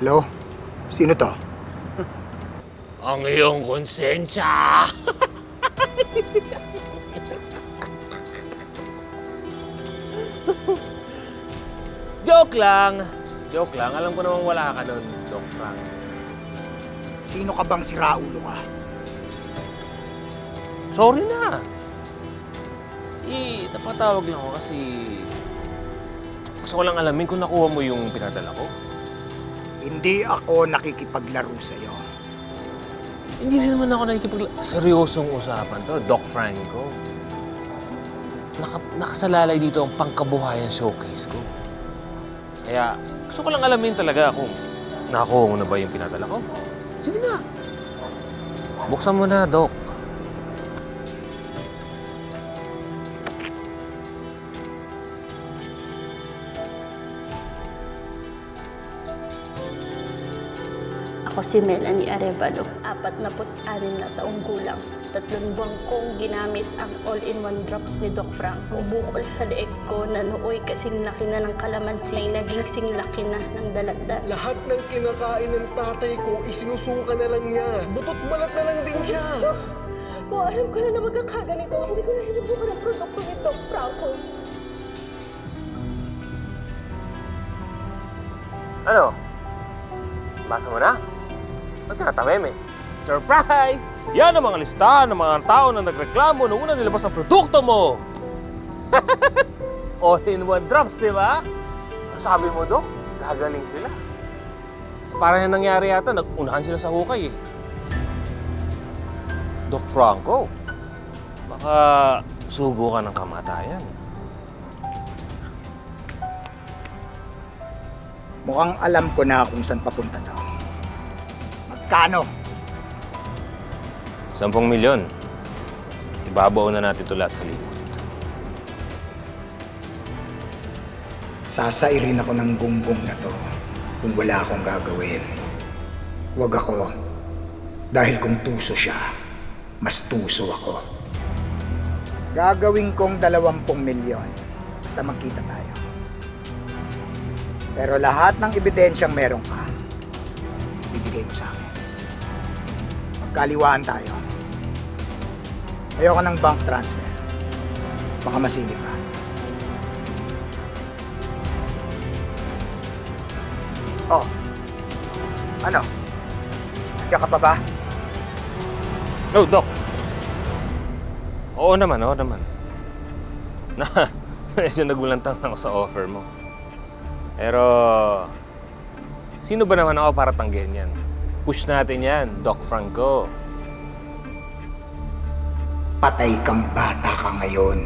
Hello? Sino to? Ang iyong konsensya! Joke lang! Joke lang. Alam ko namang wala ka nun, Doc Frank. Sino ka bang si Raulo ka? Sorry na! Napatawag lang ako kasi gusto ko lang alamin kung nakuha mo yung pinadala ko. Hindi ako nakikipaglaro sa'yo. Hindi rin naman ako seryosong usapan to, Doc Franco. Nakasalalay dito ang pangkabuhayan showcase ko. Kaya gusto ko lang alamin talaga kung nakuha mo na ba yung pinadala ko. Sige na. Buksan mo na, Doc. Ako si Melanie Arevalo, 46 na taong gulang. 3 buwan kong ginamit ang all-in-one drops ni Doc Frank. Ang bukol sa leeg ko na nooy kasing laki na ng kalamansi, ay naging sing laki na ng dalatdal. Lahat ng kinakain ng tatay ko, isinusuka na lang niya. Butot balat na lang din siya. Kung alam ko na magkakaganito, hindi ko na sinubukan ang produkto ni Doc Franco. Ano? Basa mo na? Ba't ka natameme? Surprise! Yan ang mga listahan ng mga tao na nagreklamo nung unang nilabas ang produkto mo! All-in-one drops, di ba? Sabi mo, Dok, gagaling sila. Parang yung nangyari yata, nag-unahan sila sa hukay eh. Doc Franco, baka sugo ka ng kamatayan. Mukhang alam ko na kung saan papunta to. Magkano? 10 milyon. Ibabaw na natin ito lahat sa likod. Sasairin ako ng gunggong na to kung wala akong gagawin. Huwag ako. Dahil kung tuso siya, mas tuso ako. Gagawin kong 20 milyon basta magkita tayo. Pero lahat ng ebidensyang meron ka, bibigay mo sa akin. Magkaliwaan tayo. Ayoko ng bank transfer. Baka masilip ka. Oh. Ano? Nandiyan ka pa ba? No, Doc. Oo naman, oo naman. Medyo nagulantang ako sa offer mo. Pero, sino ba naman ako para tanggihan yan? Push natin yan, Doc Franco. Patay kang bata ka ngayon.